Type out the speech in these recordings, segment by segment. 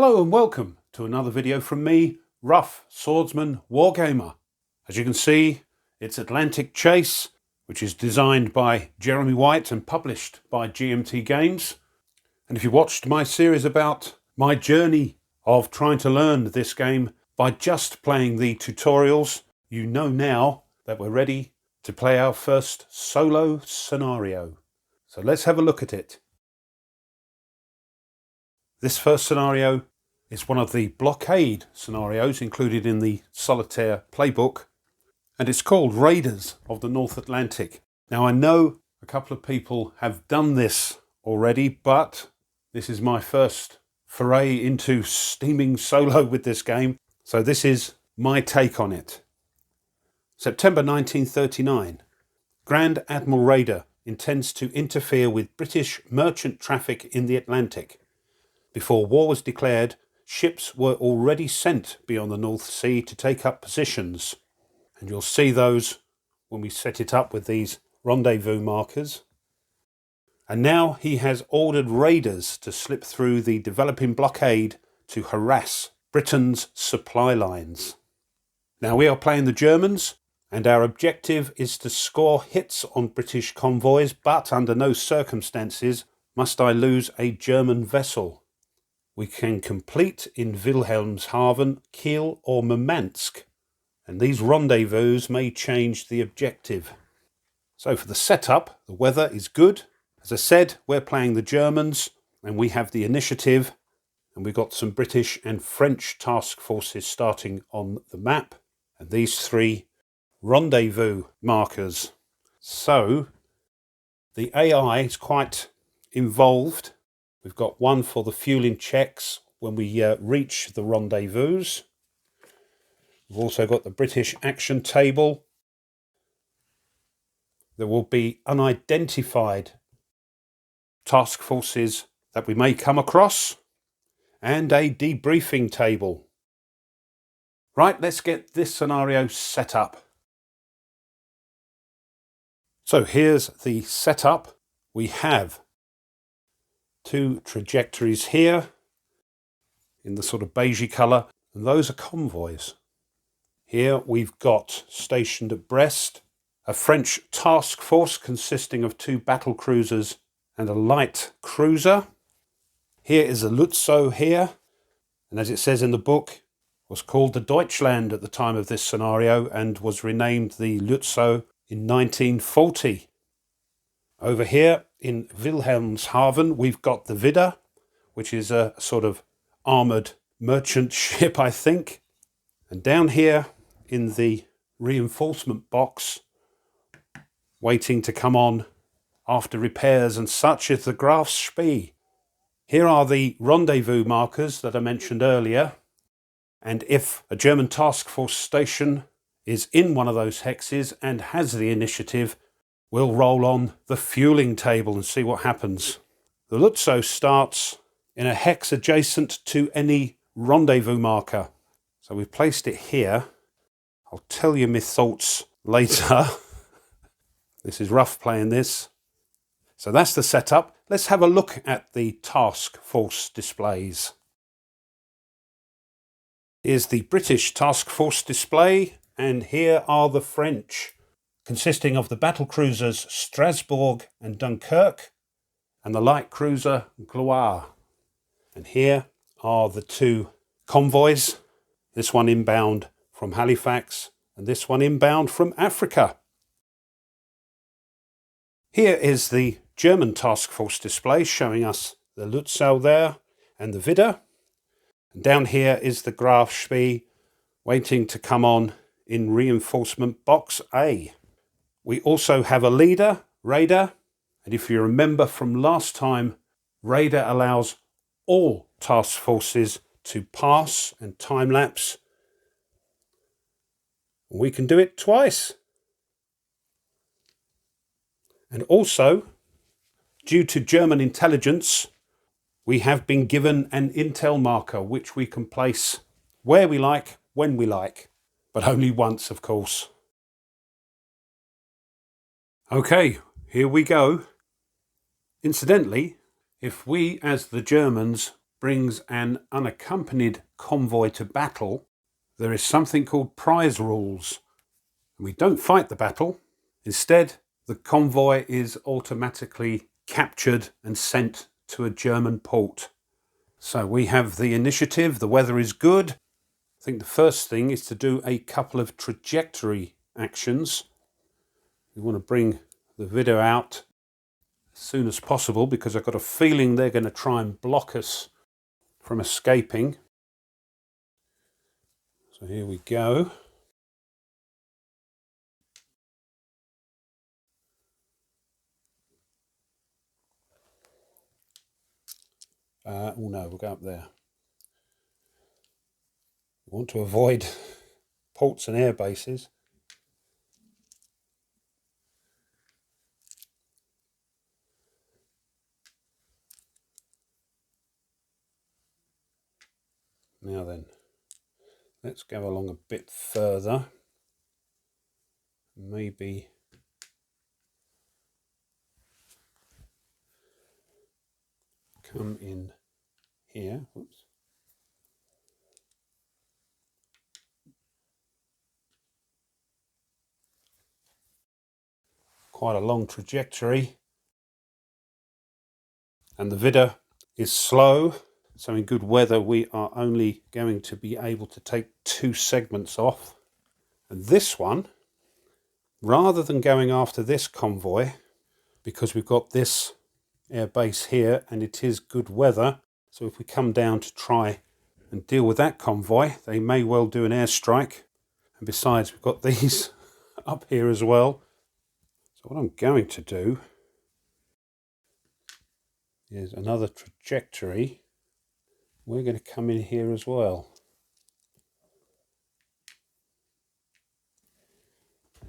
Hello and welcome to another video from me, Rough Swordsman Wargamer. As you can see, it's Atlantic Chase, which is designed by Jeremy White and published by GMT Games. And if you watched my series about my journey of trying to learn this game by just playing the tutorials, you know now that we're ready to play our first solo scenario. So let's have a look at it. This first scenario is one of the blockade scenarios included in the Solitaire playbook, and it's called Raiders of the North Atlantic. Now I know a couple of people have done this already, but this is my first foray into steaming solo with this game, so this is my take on it. September 1939. Grand Admiral Raider intends to interfere with British merchant traffic in the Atlantic. Before war was declared, ships were already sent beyond the North Sea to take up positions. And you'll see those when we set it up with these rendezvous markers. And now he has ordered raiders to slip through the developing blockade to harass Britain's supply lines. Now we are playing the Germans, and our objective is to score hits on British convoys, but under no circumstances must I lose a German vessel. We can complete in Wilhelmshaven, Kiel or Murmansk, and these rendezvous may change the objective. So for the setup, the weather is good. As I said, we're playing the Germans and we have the initiative, and we've got some British and French task forces starting on the map, and these three rendezvous markers. So the AI is quite involved. We've got one for the fueling checks when we reach the rendezvous. We've also got the British action table. There will be unidentified task forces that we may come across, and a debriefing table. Right, let's get this scenario set up. So here's the setup. We have two trajectories here in the sort of beigey colour, and those are convoys. Here we've got stationed at Brest a French task force consisting of two battle cruisers and a light cruiser. Here is a Lutzow here, and as it says in the book, was called the Deutschland at the time of this scenario and was renamed the Lutzow in 1940. Over here in Wilhelmshaven, we've got the Widder, which is a sort of armoured merchant ship, I think. And down here in the reinforcement box, waiting to come on after repairs and such, is the Graf Spee. Here are the rendezvous markers that I mentioned earlier. And if a German task force station is in one of those hexes and has the initiative, we'll roll on the fueling table and see what happens. The Lutzow starts in a hex adjacent to any rendezvous marker. So we've placed it here. I'll tell you my thoughts later. This is rough playing this. So that's the setup. Let's have a look at the task force displays. Here's the British task force display, and here are the French, consisting of the battle cruisers Strasbourg and Dunkirk, and the light cruiser Gloire. And here are the two convoys, this one inbound from Halifax and this one inbound from Africa. Here is the German task force display showing us the Lutzow there and the Widder. And down here is the Graf Spee waiting to come on in reinforcement box A. We also have a leader, Raider, and if you remember from last time, Raider allows all task forces to pass and time-lapse. We can do it twice. And also, due to German intelligence, we have been given an intel marker which we can place where we like, when we like, but only once, of course. Okay, here we go. Incidentally, if we as the Germans brings an unaccompanied convoy to battle, there is something called prize rules. And we don't fight the battle. Instead, the convoy is automatically captured and sent to a German port. So we have the initiative, the weather is good. I think the first thing is to do a couple of trajectory actions. We want to bring the video out as soon as possible because I've got a feeling they're going to try and block us from escaping. So here we go. Oh no, we'll go up there. We want to avoid ports and air bases. Now then, let's go along a bit further. Maybe come in here. Oops. Quite a long trajectory. And the vidder is slow. So in good weather, we are only going to be able to take 2 segments off. And this one, rather than going after this convoy, because we've got this air base here and it is good weather, so if we come down to try and deal with that convoy, they may well do an airstrike. And besides, we've got these up here as well. So what I'm going to do is another trajectory. We're going to come in here as well.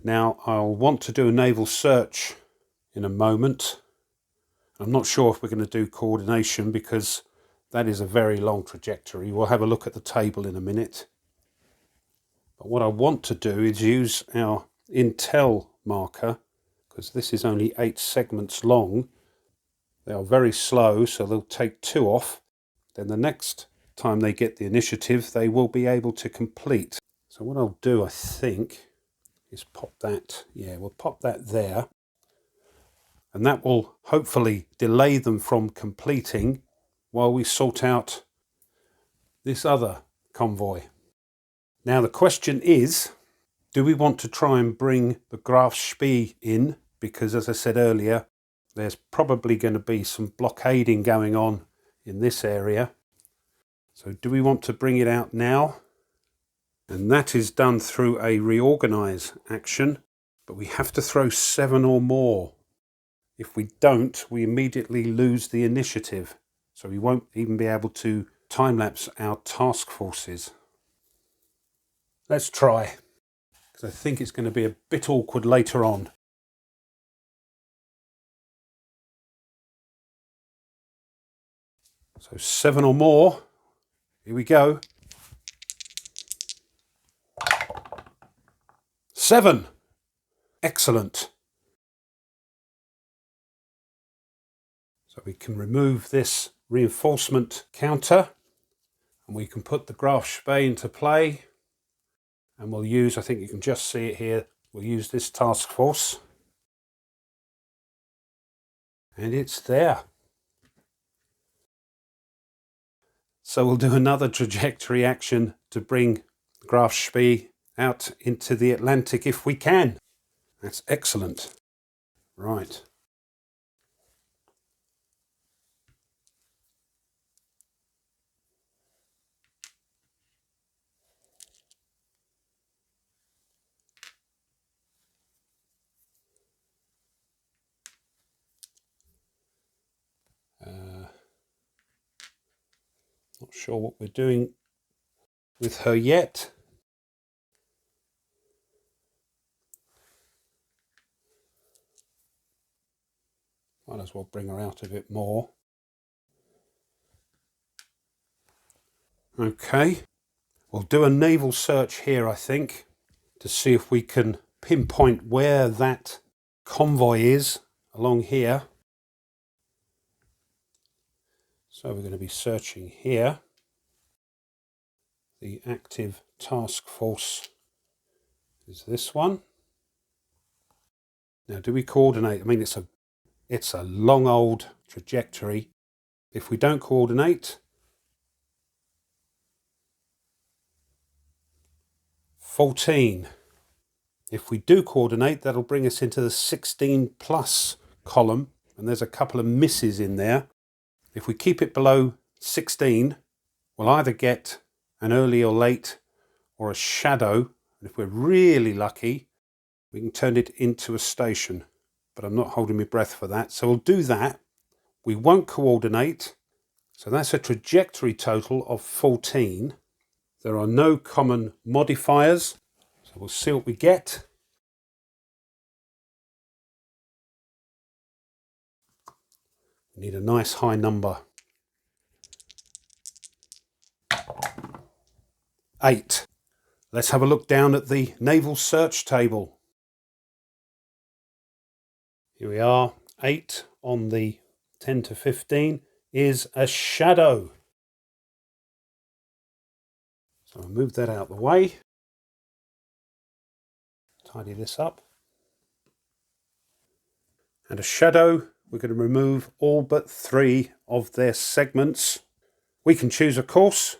Now I'll want to do a naval search in a moment. I'm not sure if we're going to do coordination because that is a very long trajectory. We'll have a look at the table in a minute. But what I want to do is use our intel marker, because this is only 8 segments long. They are very slow, so they'll take 2 off. Then the next time they get the initiative, they will be able to complete. So what I'll do, I think, is pop that. Yeah, we'll pop that there. And that will hopefully delay them from completing while we sort out this other convoy. Now the question is, do we want to try and bring the Graf Spee in? Because as I said earlier, there's probably going to be some blockading going on in this area. So do we want to bring it out now? And that is done through a reorganize action, but we have to throw 7 or more. If we don't, we immediately lose the initiative. So we won't even be able to time-lapse our task forces. Let's try, because I think it's going to be a bit awkward later on. So 7 or more. Here we go. 7. Excellent. So we can remove this reinforcement counter and we can put the Graf Spee into play. And we'll use, I think you can just see it here, we'll use this task force. And it's there. So we'll do another trajectory action to bring Graf Spee out into the Atlantic if we can. That's excellent. Right. Not sure what we're doing with her yet. Might as well bring her out a bit more. Okay, we'll do a naval search here, I think, to see if we can pinpoint where that convoy is along here. So we're going to be searching here. The active task force is this one. Now, do we coordinate? I mean, it's a long old trajectory. If we don't coordinate, 14. If we do coordinate, that'll bring us into the 16 plus column, and there's a couple of misses in there. If we keep it below 16, we'll either get an early or late or a shadow, and if we're really lucky, we can turn it into a station, but I'm not holding my breath for that. So we'll do that. We won't coordinate. So that's a trajectory total of 14. There are no common modifiers. So we'll see what we get. We need a nice high number. 8. Let's have a look down at the Naval Search table. Here we are. 8 on the 10 to 15 is a shadow. So I'll move that out of the way. Tidy this up. And a shadow, we're going to remove all but 3 of their segments. We can choose a course,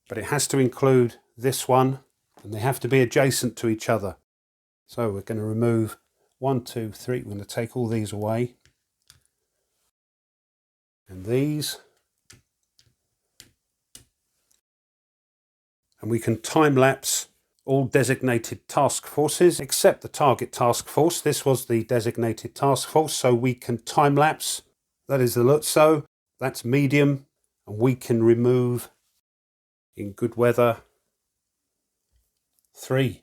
but it has to include this one, and they have to be adjacent to each other. So we're going to remove 1, 2, 3. We're going to take all these away. And these. And we can time lapse all designated task forces except the target task force. This was the designated task force, so we can time lapse. That is the Lutzo. That's medium, and we can remove in good weather 3.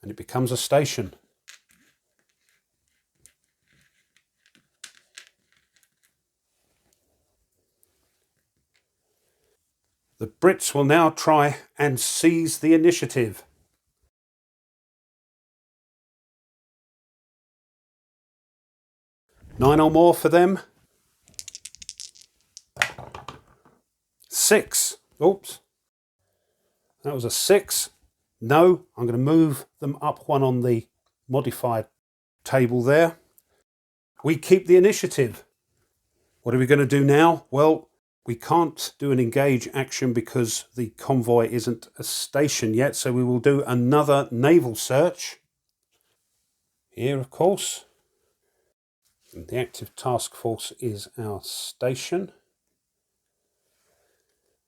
And it becomes a station. The Brits will now try and seize the initiative. Nine or more for them. 6. Oops. That was a 6. No, I'm going to move them up 1 on the modified table there. We keep the initiative. What are we going to do now? Well, we can't do an engage action because the convoy isn't a station yet, so we will do another naval search. Here, of course. And the active task force is our station.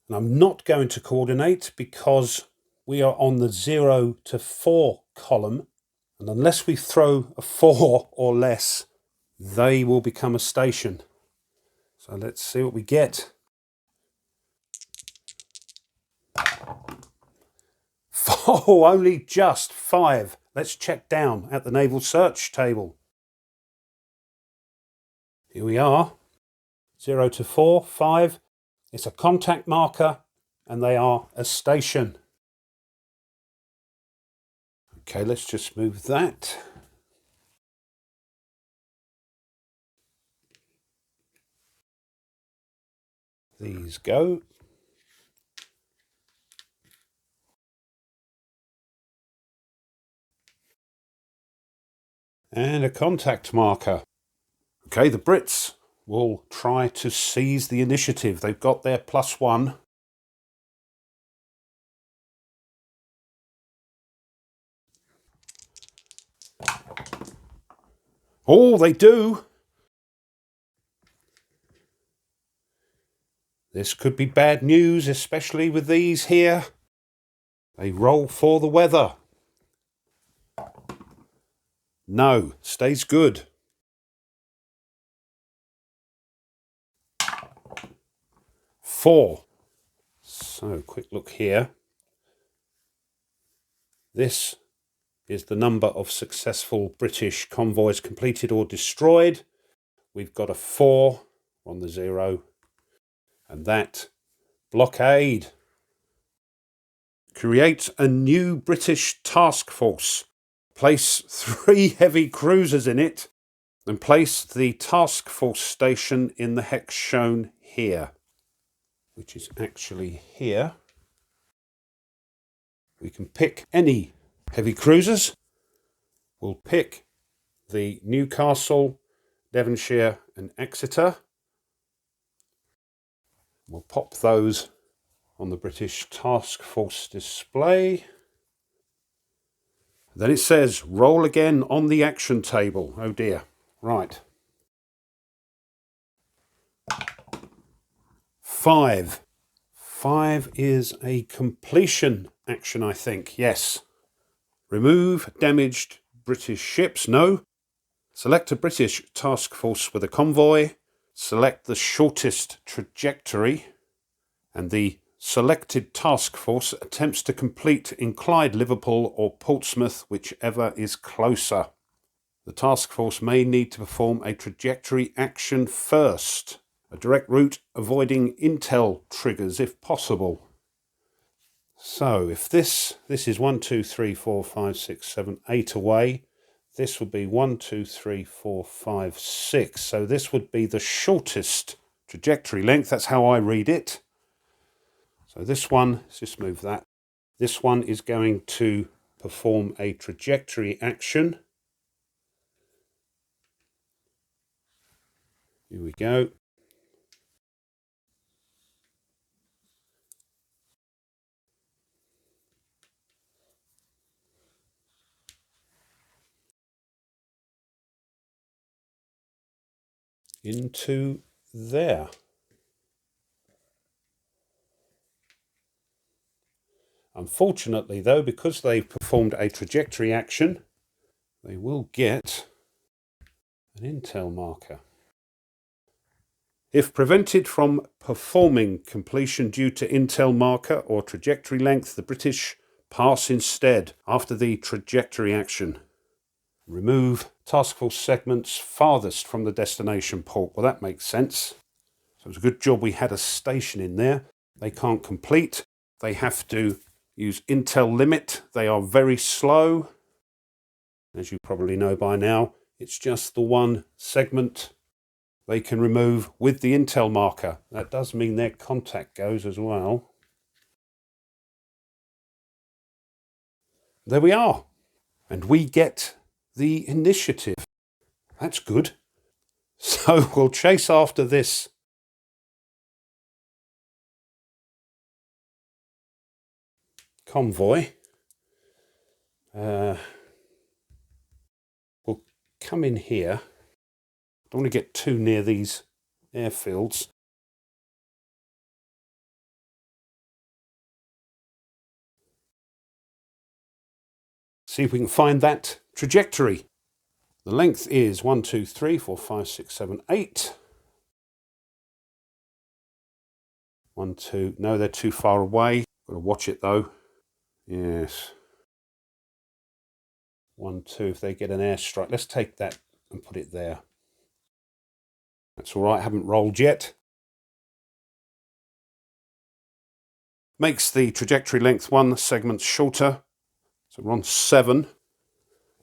And I'm not going to coordinate because we are on the 0 to 4 column. And unless we throw a 4 or less, they will become a station. So let's see what we get. 4, only just 5. Let's check down at the Naval Search table. Here we are. 0 to 4, 5. It's a contact marker and they are a station. Okay, let's just move that. These go. And a contact marker. Okay, the Brits will try to seize the initiative. They've got their +1. Oh, they do. This could be bad news, especially with these here. They roll for the weather. No, stays good. 4. So, quick look here. This is the number of successful British convoys completed or destroyed. We've got a 4 on the 0. And that blockade. Create a new British task force. Place 3 heavy cruisers in it. and place the task force station in the hex shown here, which is actually here. We can pick any heavy cruisers. We'll pick the Newcastle, Devonshire and Exeter. We'll pop those on the British Task Force display. Then it says, roll again on the action table. Oh dear. Right. 5. 5 is a completion action, I think. Yes. Remove damaged British ships. No. Select a British task force with a convoy. Select the shortest trajectory. And the selected task force attempts to complete in Clyde, Liverpool or Portsmouth, whichever is closer. The task force may need to perform a trajectory action first. A direct route avoiding intel triggers if possible. So if this is 1, 2, 3, 4, 5, 6, 7, 8 away. This would be 1, 2, 3, 4, 5, 6. So this would be the shortest trajectory length. That's how I read it. So this one, let's just move that. This one is going to perform a trajectory action. Here we go. Into there. Unfortunately though, because they've performed a trajectory action, they will get an intel marker. If prevented from performing completion due to intel marker or trajectory length, the British pass instead after the trajectory action. Remove task force segments farthest from the destination port. Well, that makes sense. So it's a good job we had a station in there. They can't complete. They have to use intel limit. They are very slow. As you probably know by now, it's just the one segment they can remove with the intel marker. That does mean their contact goes as well. There we are. And we get the initiative. That's good. So we'll chase after this convoy. We'll come in here. Don't want to get too near these airfields. See if we can find that trajectory. The length is 1, 2, 3, 4, 5, 6, 7, 8. 1, 2. No, they're too far away. Got to watch it though. Yes. 1, 2. If they get an airstrike, let's take that and put it there. That's all right. I haven't rolled yet. Makes the trajectory length 1 segment shorter. So we're on 7.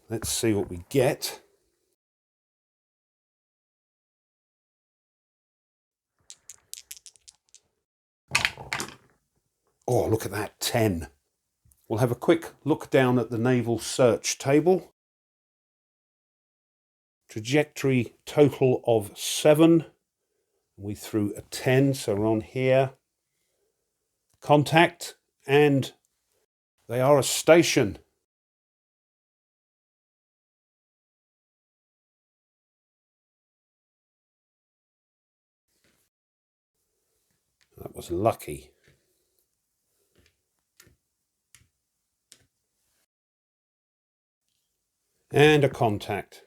Let's see what we get. Oh, look at that, 10. We'll have a quick look down at the Naval Search table. Trajectory total of 7. We threw a 10, so we're on here. Contact, and they are a station. That was lucky. And a contact.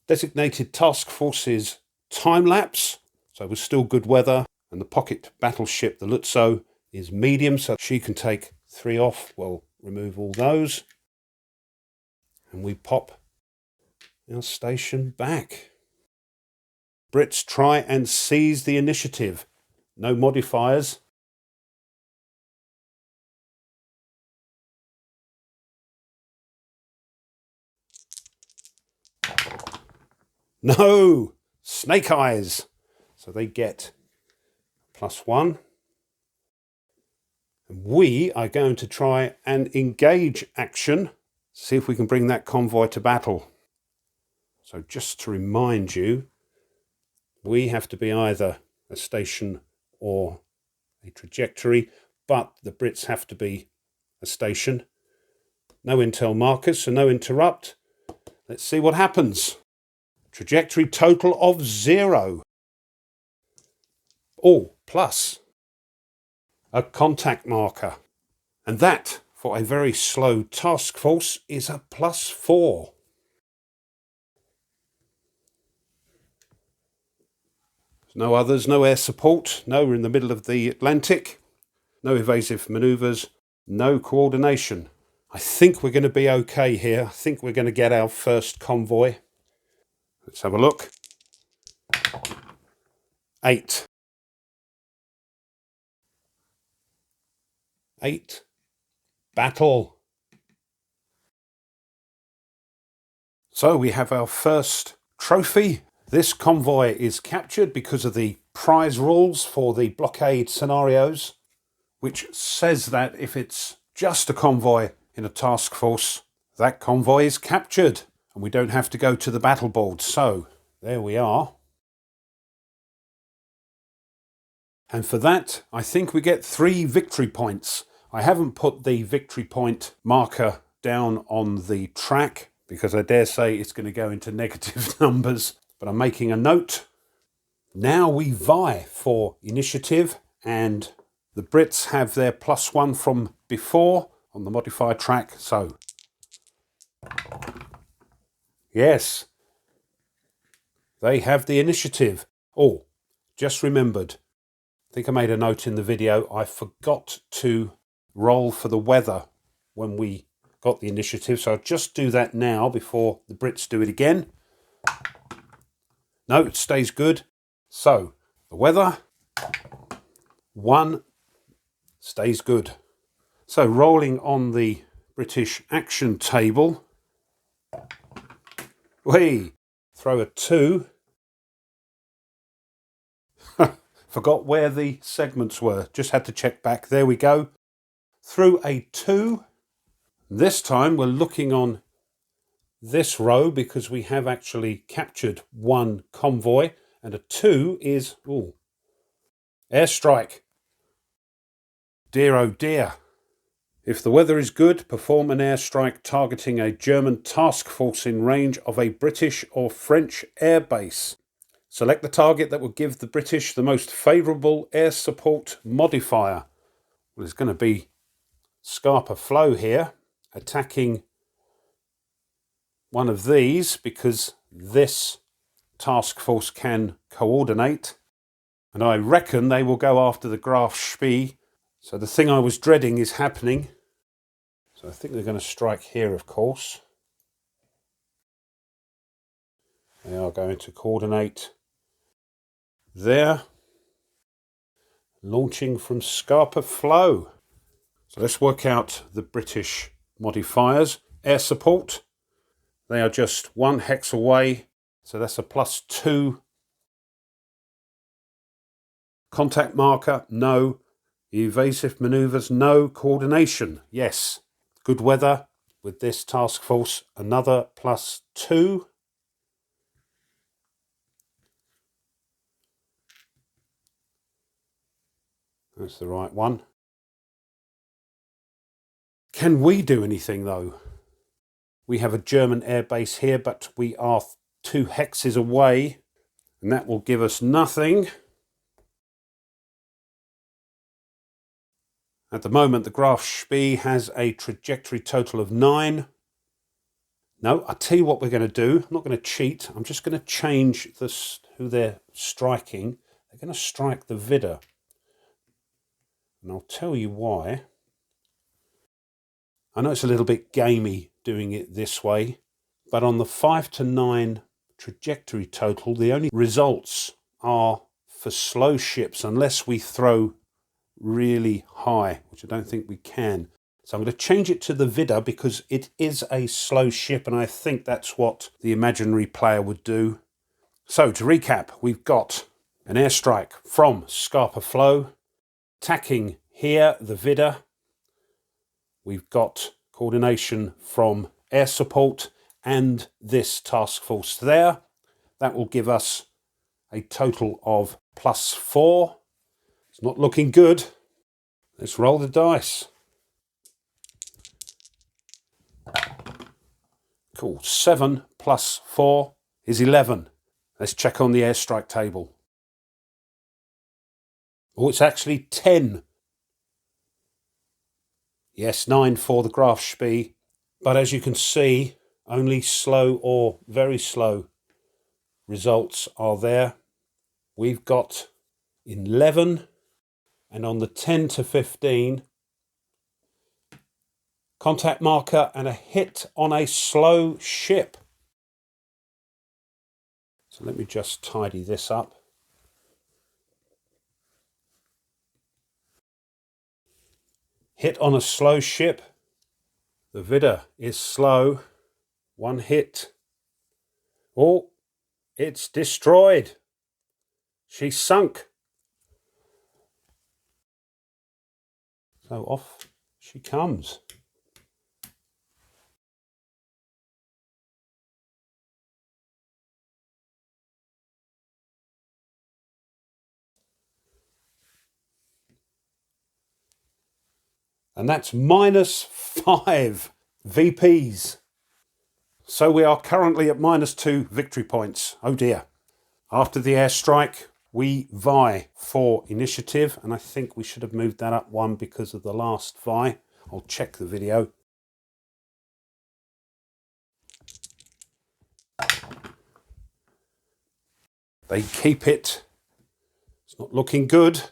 Designated task forces time lapse, so it was still good weather, and the pocket battleship, the Lutzo, is medium, so she can take 3 off. We'll remove all those. And we pop our station back. Brits try and seize the initiative. No modifiers. No! Snake eyes! So they get +1. And we are going to try and engage action. See if we can bring that convoy to battle. So just to remind you, we have to be either a station or a trajectory, but the Brits have to be a station. No intel markers, so no interrupt. Let's see what happens. Trajectory total of 0. Oh, plus a contact marker. And that, for a very slow task force, is a +4. No others, no air support. No, we're in the middle of the Atlantic. No evasive manoeuvres, no coordination. I think we're going to be okay here. I think we're going to get our first convoy. Let's have a look. 8. 8. Battle. So we have our first trophy. This convoy is captured because of the prize rules for the blockade scenarios, which says that if it's just a convoy in a task force, that convoy is captured and we don't have to go to the battle board. So there we are. And for that, I think we get 3 victory points. I haven't put the victory point marker down on the track because I dare say it's going to go into negative numbers, but I'm making a note. Now we vie for initiative, and the Brits have their +1 from before on the modified track. So, yes, they have the initiative. Oh, just remembered. I think I made a note in the video. I forgot to roll for the weather when we got the initiative. So I'll just do that now before the Brits do it again. No, it stays good. So the weather, 1, stays good. So rolling on the British action table, we throw a 2. Forgot where the segments were. Just had to check back. There we go. Through a 2. This time we're looking on this row because we have actually captured 1 convoy, and a 2 is airstrike. Dear oh dear. If the weather is good, perform an airstrike targeting a German task force in range of a British or French airbase. Select the target that will give the British the most favourable air support modifier. Well, there's going to be Scarpa Flow here, attacking one of these because this task force can coordinate. And I reckon they will go after the Graf Spee. So the thing I was dreading is happening. So I think they're going to strike here, of course. They are going to coordinate there, launching from Scarpa Flow. So let's work out the British modifiers. Air support, they are just 1 hex away, so that's a +2. Contact marker, no. Evasive manoeuvres, no. Coordination, yes. Good weather with this task force, another +2. That's the right one. Can we do anything though? We have a German airbase here, but we are 2 hexes away, and that will give us nothing. At the moment, the Graf Spee has a trajectory total of 9. No, I'll tell you what we're going to do. I'm not going to cheat. I'm just going to change who they're striking. They're going to strike the Vidder. And I'll tell you why. I know it's a little bit gamey doing it this way, but on the 5 to 9 trajectory total, the only results are for slow ships unless we throw really high, which I don't think we can. So I'm going to change it to the Vidder because it is a slow ship, and I think that's what the imaginary player would do. So to recap, we've got an airstrike from Scarpa Flow, attacking here the Vidder. We've got coordination from air support and this task force there. That will give us a total of +4. It's not looking good. Let's roll the dice. Cool. 7 + 4 is 11. Let's check on the airstrike table. Oh, it's actually 10. Yes, 9 for the Graf Spee. But as you can see, only slow or very slow results are there. We've got 11. And on the 10 to 15, contact marker and a hit on a slow ship. So let me just tidy this up. Hit on a slow ship. The Vidder is slow. 1 hit. Oh, it's destroyed. She's sunk. So off she comes. And that's -5 VPs. So we are currently at -2 victory points. Oh dear. After the airstrike, we vie for initiative, and I think we should have moved that up 1 because of the last vie. I'll check the video. They keep it. It's not looking good.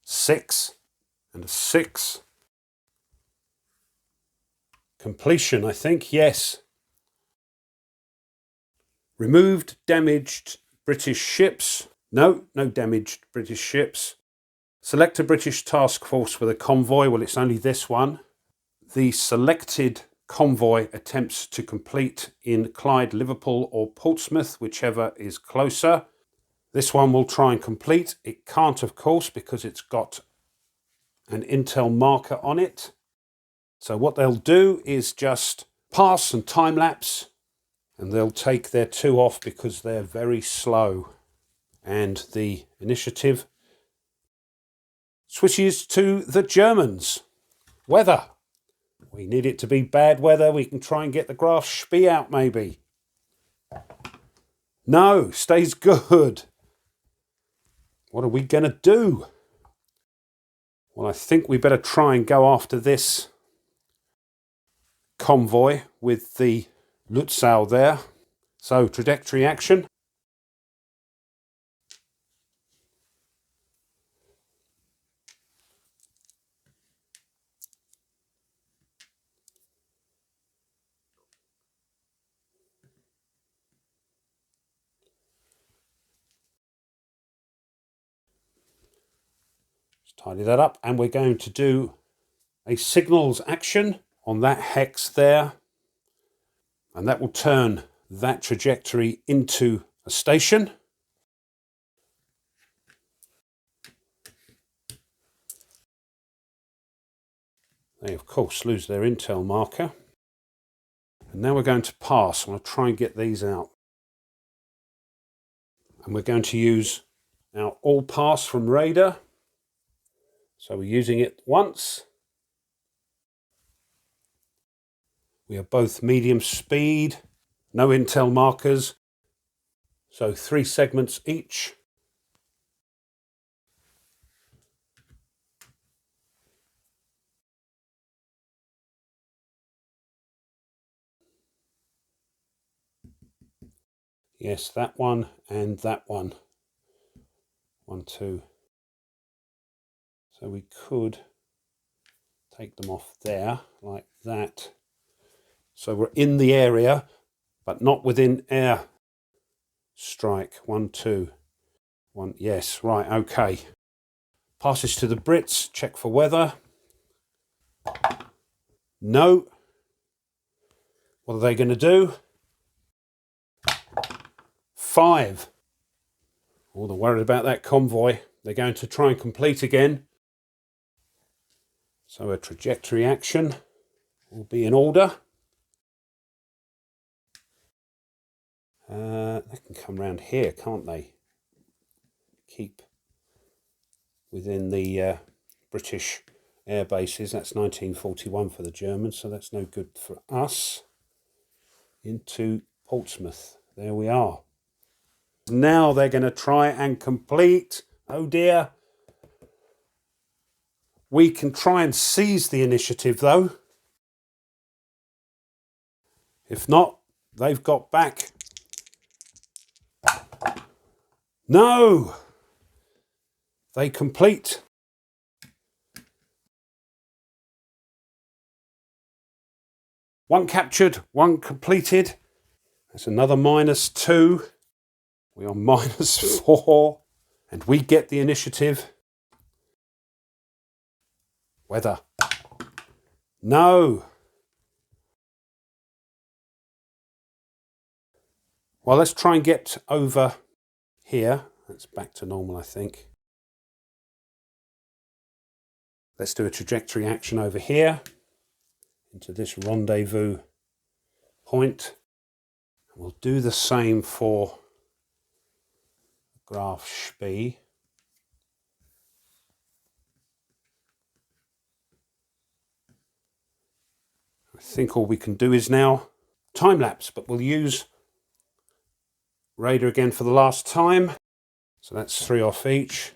Six and a 6. Completion, I think, yes. Removed damaged British ships. No damaged British ships. Select a British task force with a convoy. Well, it's only this one. The selected convoy attempts to complete in Clyde, Liverpool or Portsmouth, whichever is closer. This one will try and complete. It can't, of course, because it's got an intel marker on it. So what they'll do is just pass and time lapse, and they'll take their 2 off because they're very slow. And the initiative switches to the Germans. Weather. We need it to be bad weather. We can try and get the Graf Spee out maybe. No, stays good. What are we going to do? Well, I think we better try and go after this convoy with the Lutzow there. So, trajectory action. Tidy that up, and we're going to do a signals action on that hex there, and that will turn that trajectory into a station. They of course lose their intel marker, and now we're going to pass. I'm going to try and get these out, and we're going to use our all pass from radar. So we're using it once. We are both medium speed, no intel markers, so 3 segments each. Yes, that one and that one. 1, 2. So we could take them off there like that. So we're in the area, but not within air strike. 1, 2, 1. Yes, right, okay. Passes to the Brits, check for weather. No. What are they going to do? 5. Oh, they're worried about that convoy. They're going to try and complete again. So a trajectory action will be in order. They can come round here, can't they? Keep within the British air bases. That's 1941 for the Germans, so that's no good for us. Into Portsmouth. There we are. Now they're going to try and complete. Oh dear. We can try and seize the initiative though. If not, they've got back. No! They complete. One captured, one completed. That's another -2. We are -4. And we get the initiative. Weather. No. Well, let's try and get over here. That's back to normal, I think. Let's do a trajectory action over here into this rendezvous point. We'll do the same for Graf Spee. I think all we can do is now time lapse, but we'll use radar again for the last time. So that's 3 off each.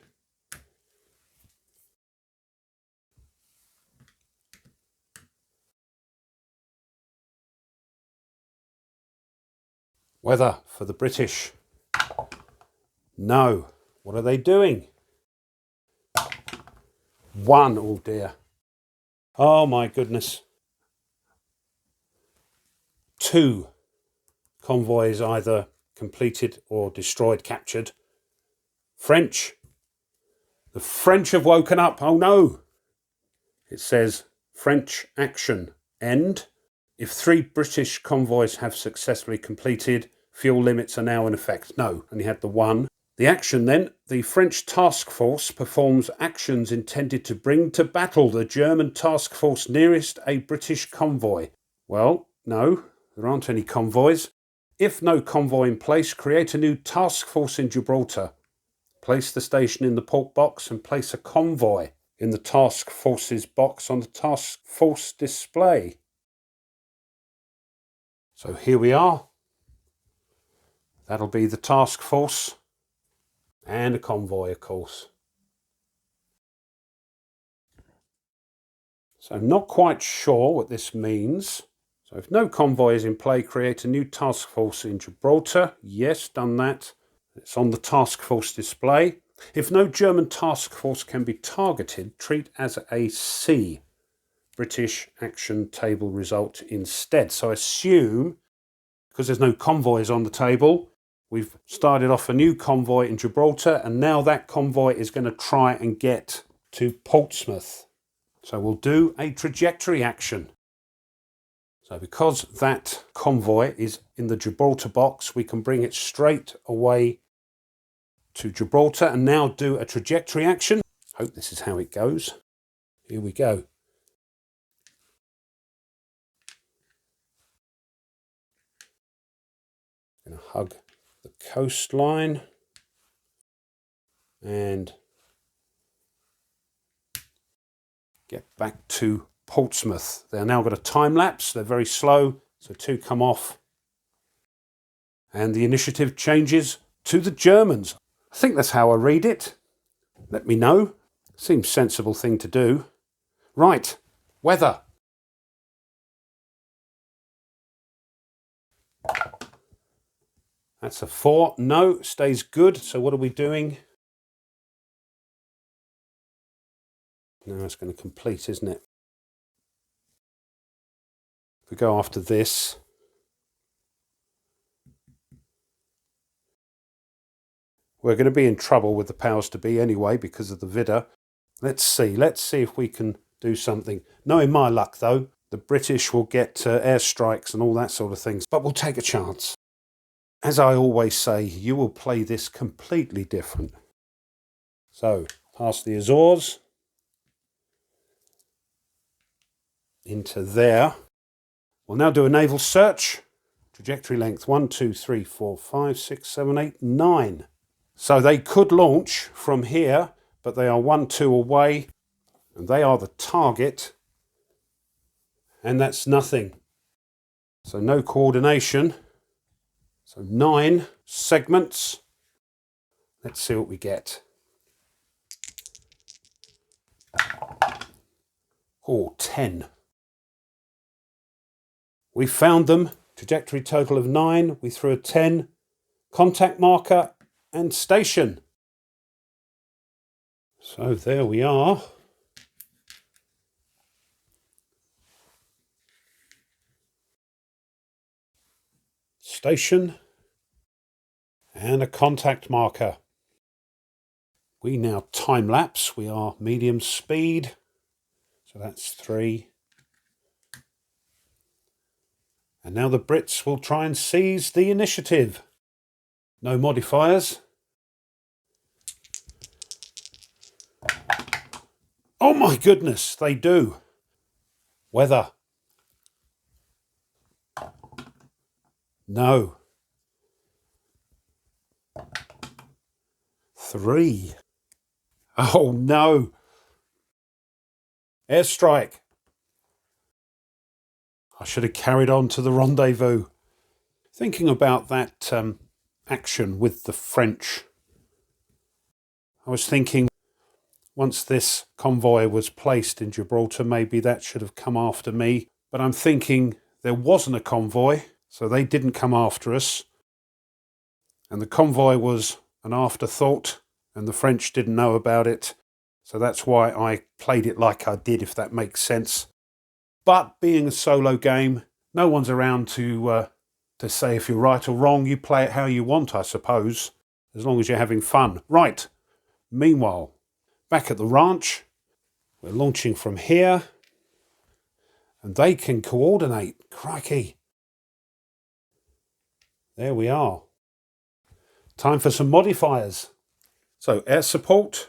Weather for the British. No. What are they doing? 1, oh dear. Oh my goodness. 2 convoys either completed or destroyed, captured. French. The French have woken up. Oh no. It says French action end. If 3 British convoys have successfully completed, fuel limits are now in effect. No, only had the 1. The action then, the French task force performs actions intended to bring to battle the German task force nearest a British convoy. Well, no, there aren't any convoys. If no convoy in place, create a new task force in Gibraltar. Place the station in the port box and place a convoy in the task force's box on the task force display. So here we are. That'll be the task force and a convoy, of course. So I'm not quite sure what this means. So if no convoy is in play, create a new task force in Gibraltar. Yes, done that. It's on the task force display. If no German task force can be targeted, treat as a C. British action table result instead. So assume, because there's no convoys on the table, we've started off a new convoy in Gibraltar, and now that convoy is going to try and get to Portsmouth. So we'll do a trajectory action. So because that convoy is in the Gibraltar box, we can bring it straight away to Gibraltar and now do a trajectory action. Hope this is how it goes. Here we go. Going to hug the coastline and get back to Portsmouth. They're now got a time lapse. They're very slow, so 2 come off. And the initiative changes to the Germans. I think that's how I read it. Let me know. Seems a sensible thing to do. Right, weather. That's a 4. No, stays good. So what are we doing? Now it's going to complete, isn't it? If we go after this, we're going to be in trouble with the powers to be anyway because of the vidder. Let's see if we can do something. Knowing my luck though, the British will get airstrikes and all that sort of things. But we'll take a chance. As I always say, you will play this completely different. So, past the Azores. Into there. We'll now do a naval search. Trajectory length 1, 2, 3, 4, 5, 6, 7, 8, 9. So they could launch from here, but they are 1, 2 away, and they are the target. And that's nothing. So no coordination. So 9 segments. Let's see what we get. Oh, 10. We found them. Trajectory total of 9. We threw a 10. Contact marker and station. So there we are. Station. And a contact marker. We now time lapse. We are medium speed. So that's 3. And now the Brits will try and seize the initiative. No modifiers. Oh my goodness, they do. Weather. No. 3. Oh no. Airstrike. I should have carried on to the rendezvous. Thinking about that action with the French, I was thinking once this convoy was placed in Gibraltar, maybe that should have come after me. But I'm thinking there wasn't a convoy, so they didn't come after us. And the convoy was an afterthought, and the French didn't know about it. So that's why I played it like I did, if that makes sense. But being a solo game, no one's around to say if you're right or wrong. You play it how you want, I suppose, as long as you're having fun. Right. Meanwhile, back at the ranch, we're launching from here, and they can coordinate. Crikey. There we are. Time for some modifiers. So air support,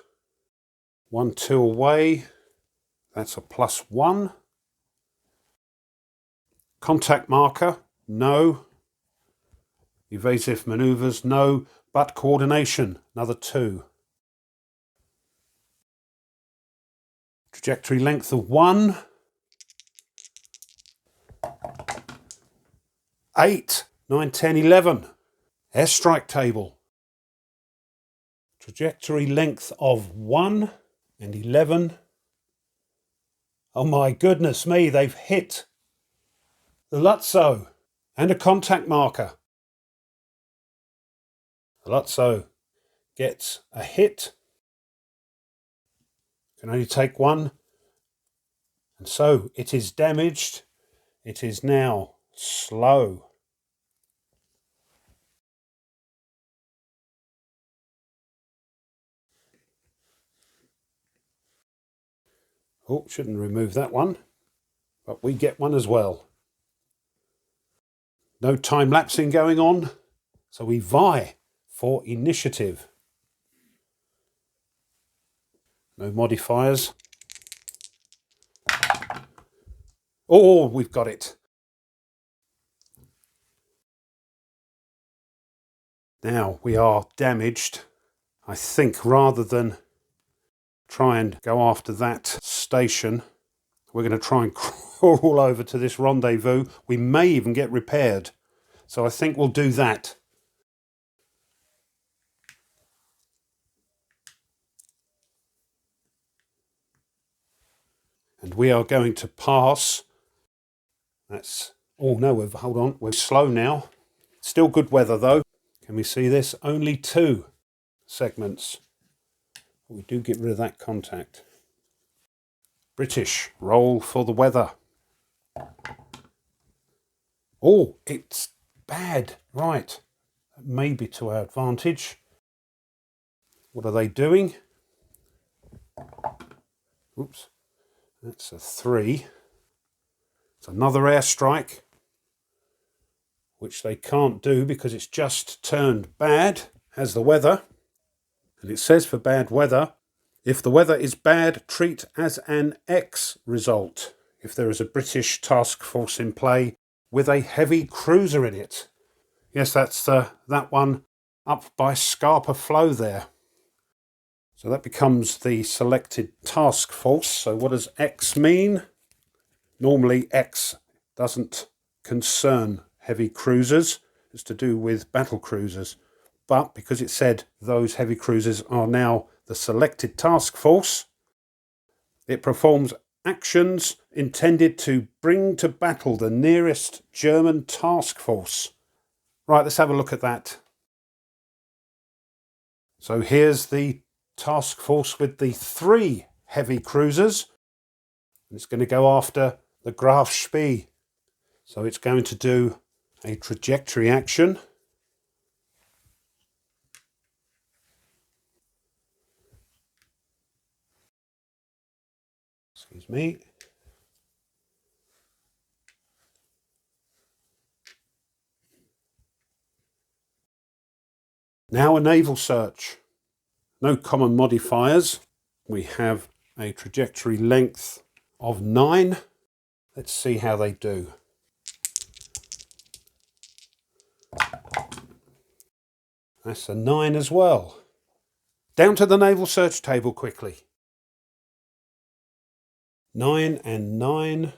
1, 2 away. That's a +1. Contact marker, no. Evasive manoeuvres, no. But coordination, another 2. Trajectory length of 1. 8, 9, 10, 11. Airstrike table. Trajectory length of 1 and 11. Oh my goodness me, they've hit the Lutzo and a contact marker. The Lutzo gets a hit. Can only take 1. And so it is damaged. It is now slow. Oh, shouldn't remove that one. But we get one as well. No time lapsing going on. So we vie for initiative. No modifiers. Oh, we've got it. Now we are damaged. I think rather than try and go after that station, we're going to try and crawl over to this rendezvous. We may even get repaired. So I think we'll do that. And we are going to pass. That's, oh no, hold on, we're slow now. Still good weather though. Can we see this? Only 2 segments. We do get rid of that contact. British, roll for the weather. Oh, it's bad. Right. Maybe to our advantage. What are they doing? Oops. That's a 3. It's another airstrike, which they can't do because it's just turned bad as the weather. And it says for bad weather, if the weather is bad, treat as an X result. If there is a British task force in play with a heavy cruiser in it. Yes, that's that one up by Scarpa Flow there. So that becomes the selected task force. So what does X mean? Normally X doesn't concern heavy cruisers. It's to do with battle cruisers. But because it said those heavy cruisers are now the selected task force, it performs actions intended to bring to battle the nearest German task force. Right, let's have a look at that. So here's the task force with the 3 heavy cruisers. It's going to go after the Graf Spee. So it's going to do a trajectory action. Excuse me. Now a naval search. No common modifiers. We have a trajectory length of 9. Let's see how they do. That's a 9 as well. Down to the naval search table quickly. 9 and 9.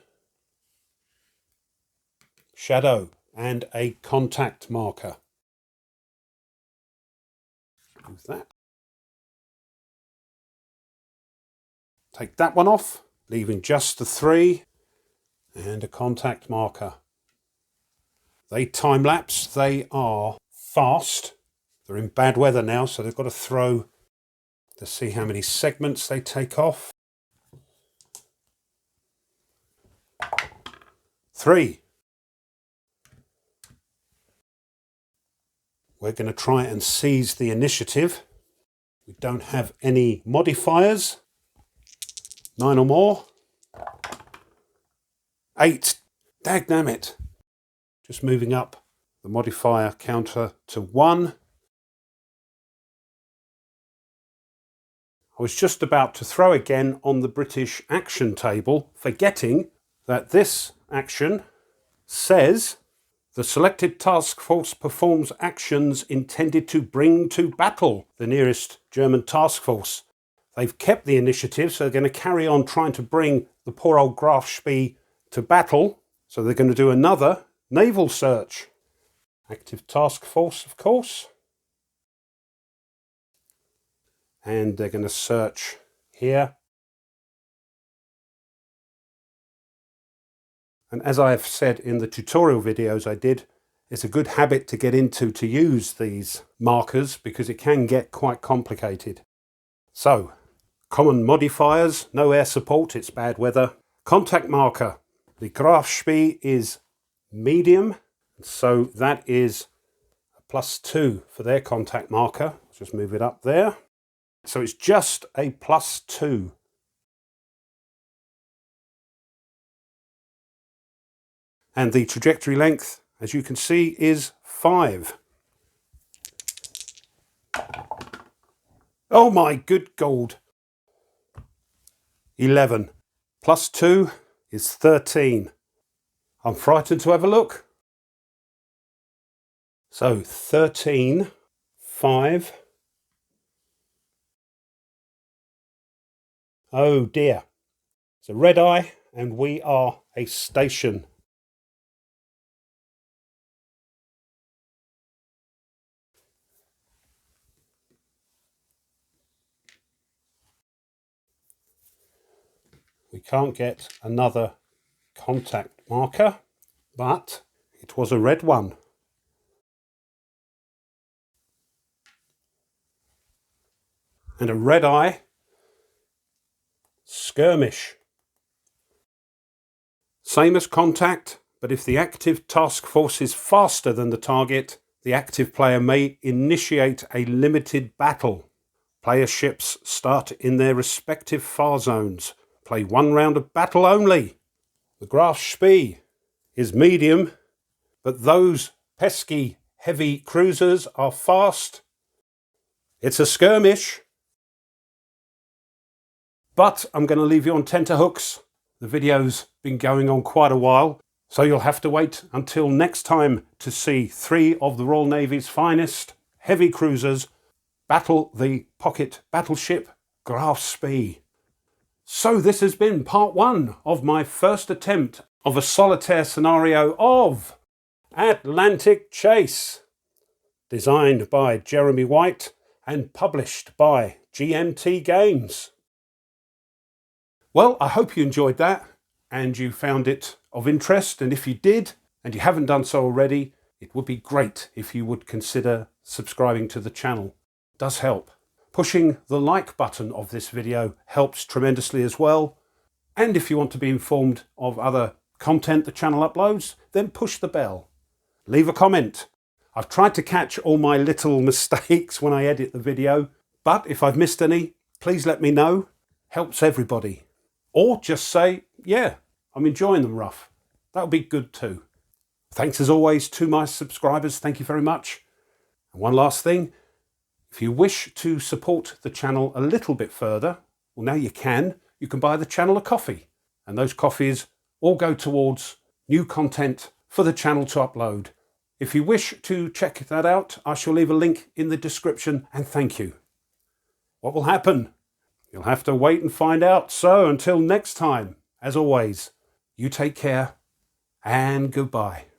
Shadow and a contact marker. Move that. Take that one off, leaving just the 3 and a contact marker. They time lapse, they are fast. They're in bad weather now, so they've got to throw to see how many segments they take off. 3. We're going to try and seize the initiative. We don't have any modifiers. 9 or more. 8. Dagnammit. Just moving up the modifier counter to 1. I was just about to throw again on the British action table, forgetting that this action says the selected task force performs actions intended to bring to battle the nearest German task force. They've kept the initiative, so they're going to carry on trying to bring the poor old Graf Spee to battle. So they're going to do another naval search. Active task force, of course. And they're going to search here. And as I've said in the tutorial videos I did, it's a good habit to get into to use these markers because it can get quite complicated. So, common modifiers, no air support, it's bad weather. Contact marker, the Graf Spee is medium, so that is a +2 for their contact marker. Let's just move it up there. So it's just a +2. And the trajectory length, as you can see, is 5. Oh my good gold. 11. +2 is 13. I'm frightened to have a look. So 13, 5. Oh dear. It's a red eye and we are a station. We can't get another contact marker, but it was a red one. And a red eye. Skirmish. Same as contact, but if the active task force is faster than the target, the active player may initiate a limited battle. Player ships start in their respective far zones. Play 1 round of battle only. The Graf Spee is medium, but those pesky heavy cruisers are fast. It's a skirmish. But I'm going to leave you on tenterhooks. The video's been going on quite a while, so you'll have to wait until next time to see 3 of the Royal Navy's finest heavy cruisers battle the pocket battleship Graf Spee. So this has been part 1 of my first attempt of a solitaire scenario of Atlantic Chase, designed by Jeremy White and published by GMT Games. Well, I hope you enjoyed that and you found it of interest, and if you did and you haven't done so already, it would be great if you would consider subscribing to the channel. It does help. Pushing the like button of this video helps tremendously as well, and if you want to be informed of other content the channel uploads, then push the bell. Leave a comment. I've tried to catch all my little mistakes when I edit the video, but if I've missed any, please let me know. Helps everybody. Or just say, yeah, I'm enjoying them rough. That would be good too. Thanks as always to my subscribers. Thank you very much. And one last thing, if you wish to support the channel a little bit further, well, now you can buy the channel a coffee. And those coffees all go towards new content for the channel to upload. If you wish to check that out, I shall leave a link in the description, and thank you. What will happen? You'll have to wait and find out. So until next time, as always, you take care and goodbye.